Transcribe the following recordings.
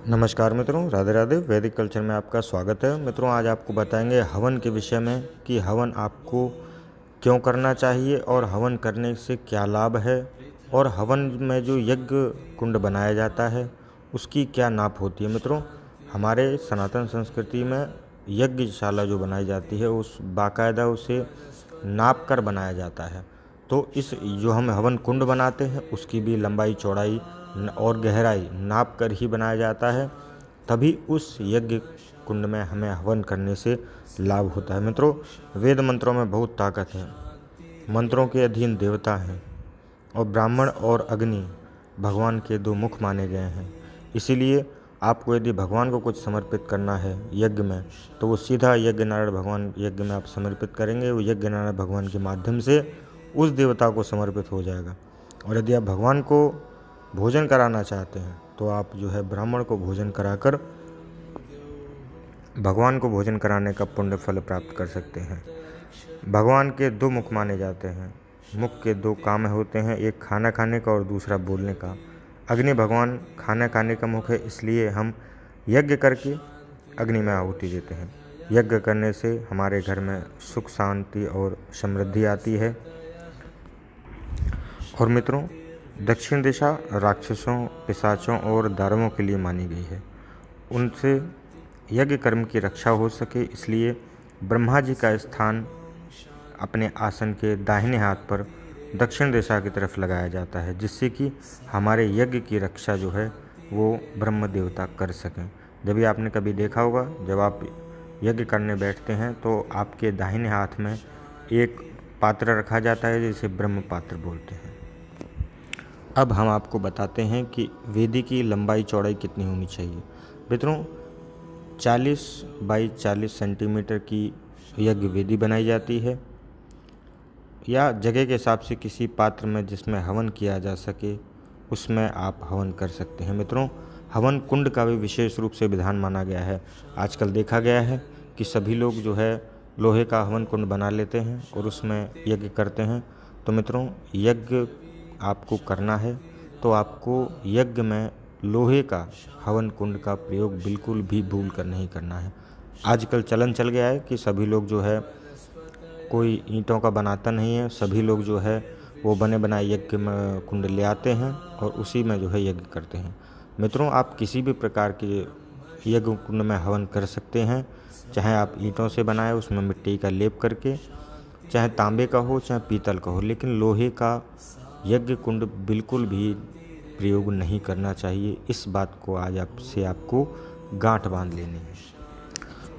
नमस्कार मित्रों, राधे राधे। वैदिक कल्चर में आपका स्वागत है। मित्रों, आज आपको बताएंगे हवन के विषय में कि हवन आपको क्यों करना चाहिए और हवन करने से क्या लाभ है, और हवन में जो यज्ञ कुंड बनाया जाता है उसकी क्या नाप होती है। मित्रों, हमारे सनातन संस्कृति में यज्ञशाला जो बनाई जाती है उस बाकायदा उसे नाप कर बनाया जाता है। तो इस जो हम हवन कुंड बनाते हैं उसकी भी लंबाई चौड़ाई और गहराई नाप कर ही बनाया जाता है, तभी उस यज्ञ कुंड में हमें हवन करने से लाभ होता है। मित्रों, वेद मंत्रों में बहुत ताकत है। मंत्रों के अधीन देवता हैं और ब्राह्मण और अग्नि भगवान के दो मुख माने गए हैं। इसीलिए आपको यदि भगवान को कुछ समर्पित करना है यज्ञ में, तो वो सीधा यज्ञ नारायण भगवान यज्ञ में आप समर्पित करेंगे। वो यज्ञ नारायण भगवान के माध्यम से उस देवता को समर्पित हो जाएगा। और यदि आप भगवान को भोजन कराना चाहते हैं तो आप जो है ब्राह्मण को भोजन कराकर भगवान को भोजन कराने का पुण्य फल प्राप्त कर सकते हैं। भगवान के दो मुख माने जाते हैं। मुख के दो काम होते हैं, एक खाना खाने का और दूसरा बोलने का। अग्नि भगवान खाना खाने का मुख है, इसलिए हम यज्ञ करके अग्नि में आहुति देते हैं। यज्ञ करने से हमारे घर में सुख शांति और समृद्धि आती है। और मित्रों, दक्षिण दिशा राक्षसों, पिशाचों और दानवों के लिए मानी गई है। उनसे यज्ञ कर्म की रक्षा हो सके, इसलिए ब्रह्मा जी का स्थान अपने आसन के दाहिने हाथ पर दक्षिण दिशा की तरफ लगाया जाता है, जिससे कि हमारे यज्ञ की रक्षा जो है वो ब्रह्म देवता कर सकें। जब भी आपने कभी देखा होगा, जब आप यज्ञ करने बैठते हैं तो आपके दाहिने हाथ में एक पात्र रखा जाता है जिसे ब्रह्म पात्र बोलते हैं। अब हम आपको बताते हैं कि वेदी की लंबाई चौड़ाई कितनी होनी चाहिए। मित्रों, 40 बाई 40 सेंटीमीटर की यज्ञ वेदी बनाई जाती है, या जगह के हिसाब से किसी पात्र में जिसमें हवन किया जा सके उसमें आप हवन कर सकते हैं। मित्रों, हवन कुंड का भी विशेष रूप से विधान माना गया है। आजकल देखा गया है कि सभी लोग जो है लोहे का हवन कुंड बना लेते हैं और उसमें यज्ञ करते हैं। तो मित्रों, यज्ञ आपको करना है तो आपको यज्ञ में लोहे का हवन कुंड का प्रयोग बिल्कुल भी भूल कर नहीं करना है। आजकल चलन चल गया है कि सभी लोग जो है कोई ईंटों का बनाता नहीं है, सभी लोग जो है वो बने बनाए यज्ञ में कुंड ले आते हैं और उसी में जो है यज्ञ करते हैं। मित्रों, आप किसी भी प्रकार के यज्ञ कुंड में हवन कर सकते हैं, चाहे आप ईंटों से बनाए उसमें मिट्टी का लेप करके, चाहे तांबे का हो चाहे पीतल का हो, लेकिन लोहे का यज्ञ कुंड बिल्कुल भी प्रयोग नहीं करना चाहिए। इस बात को आज आपसे आपको गांठ बांध लेनी है।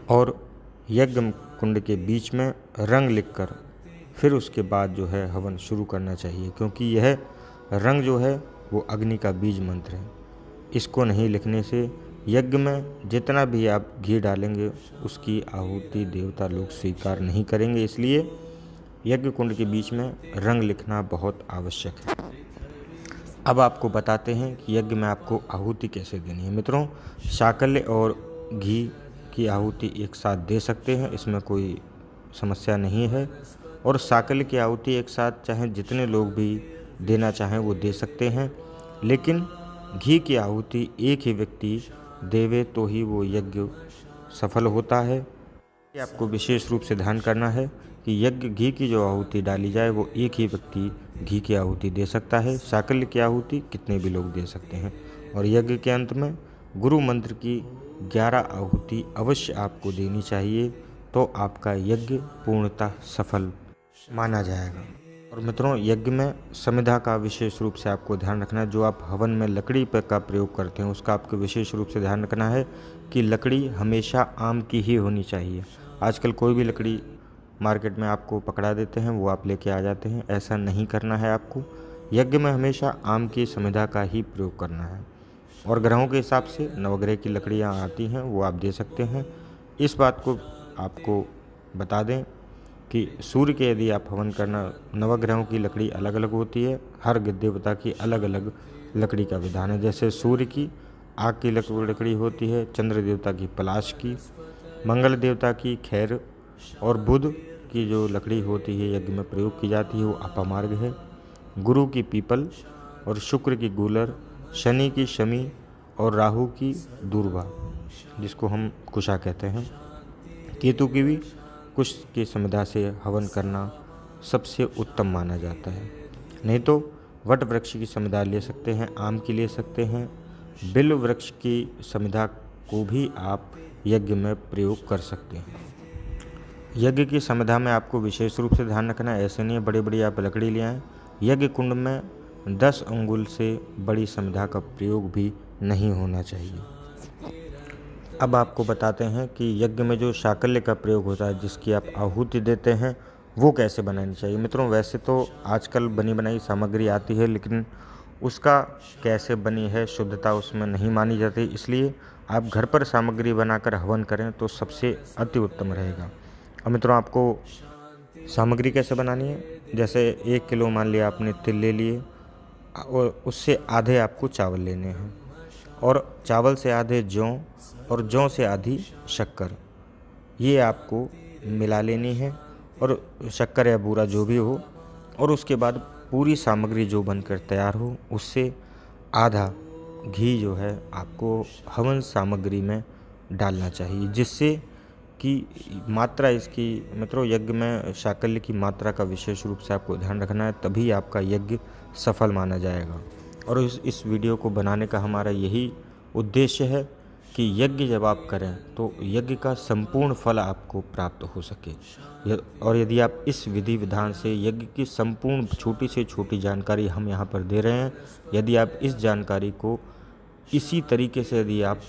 और यज्ञ कुंड के बीच में रंग लिखकर फिर उसके बाद जो है हवन शुरू करना चाहिए, क्योंकि यह रंग जो है वो अग्नि का बीज मंत्र है। इसको नहीं लिखने से यज्ञ में जितना भी आप घी डालेंगे उसकी आहुति देवता लोग स्वीकार नहीं करेंगे। इसलिए यज्ञ कुंड के बीच में रंग लिखना बहुत आवश्यक है। अब आपको बताते हैं कि यज्ञ में आपको आहुति कैसे देनी है। मित्रों, शाकल्य और घी की आहुति एक साथ दे सकते हैं, इसमें कोई समस्या नहीं है। और शाकल्य की आहुति एक साथ चाहे जितने लोग भी देना चाहें वो दे सकते हैं, लेकिन घी की आहुति एक ही व्यक्ति देवे तो ही वो यज्ञ सफल होता है। ये आपको विशेष रूप से ध्यान करना है कि यज्ञ घी की जो आहुति डाली जाए वो एक ही व्यक्ति घी की आहुति दे सकता है। शाकल्य की आहुति कितने भी लोग दे सकते हैं। और यज्ञ के अंत में गुरु मंत्र की 11 आहुति अवश्य आपको देनी चाहिए, तो आपका यज्ञ पूर्णतः सफल माना जाएगा। और मित्रों, यज्ञ में समिधा का विशेष रूप से आपको ध्यान रखना है। जो आप हवन में लकड़ी पर का प्रयोग करते हैं उसका आपको विशेष रूप से ध्यान रखना है कि लकड़ी हमेशा आम की ही होनी चाहिए। आजकल कोई भी लकड़ी मार्केट में आपको पकड़ा देते हैं, वो आप लेके आ जाते हैं। ऐसा नहीं करना है आपको। यज्ञ में हमेशा आम की समिधा का ही प्रयोग करना है। और ग्रहों के हिसाब से नवग्रह की लकड़ियाँ आती हैं, वो आप दे सकते हैं। इस बात को आपको बता दें कि सूर्य के यदि आप हवन करना, नवग्रहों की लकड़ी अलग अलग होती है, हर देवता की अलग अलग लकड़ी का विधान है। जैसे सूर्य की आग की लकड़ी होती है, चंद्र देवता की पलाश की, मंगल देवता की खैर, और बुध की जो लकड़ी होती है यज्ञ में प्रयोग की जाती है वो अपामार्ग है। गुरु की पीपल और शुक्र की गूलर, शनि की शमी और राहु की दूर्वा, जिसको हम कुशा कहते हैं। केतु की भी कुश की समिधा से हवन करना सबसे उत्तम माना जाता है। नहीं तो वट वृक्ष की समिधा ले सकते हैं, आम की ले सकते हैं। बिल्व वृक्ष की समिधा को भी आप यज्ञ में प्रयोग कर सकते हैं। यज्ञ की समिधा में आपको विशेष रूप से ध्यान रखना है, ऐसे नहीं बड़ी बड़ी आप लकड़ी ले आएँ। यज्ञ कुंड में 10 अंगुल से बड़ी समिधा का प्रयोग भी नहीं होना चाहिए। अब आपको बताते हैं कि यज्ञ में जो शाकल्य का प्रयोग होता है, जिसकी आप आहुति देते हैं, वो कैसे बनानी चाहिए। मित्रों, वैसे तो आजकल बनी बनाई सामग्री आती है, लेकिन उसका कैसे बनी है शुद्धता उसमें नहीं मानी जाती, इसलिए आप घर पर सामग्री बनाकर हवन करें तो सबसे अति उत्तम रहेगा। और मित्रों, आपको सामग्री कैसे बनानी है, जैसे 1 किलो मान लिया आपने तिल ले लिए और उससे आधे आपको चावल लेने हैं, और चावल से आधे जौ और जौ से आधी शक्कर, ये आपको मिला लेनी है, और शक्कर या बूरा जो भी हो। और उसके बाद पूरी सामग्री जो बनकर तैयार हो उससे आधा घी जो है आपको हवन सामग्री में डालना चाहिए, जिससे कि मात्रा इसकी, मित्रों यज्ञ में शाकल्य की मात्रा का विशेष रूप से आपको ध्यान रखना है, तभी आपका यज्ञ सफल माना जाएगा। और इस वीडियो को बनाने का हमारा यही उद्देश्य है कि यज्ञ जब आप करें तो यज्ञ का संपूर्ण फल आपको प्राप्त हो सके। और यदि आप इस विधि विधान से यज्ञ की संपूर्ण छोटी से छोटी जानकारी हम यहाँ पर दे रहे हैं, यदि आप इस जानकारी को इसी तरीके से यदि आप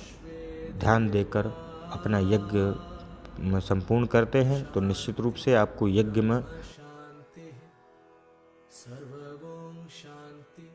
ध्यान देकर अपना यज्ञ संपूर्ण करते हैं तो निश्चित रूप से आपको यज्ञ में सर्वं शांति।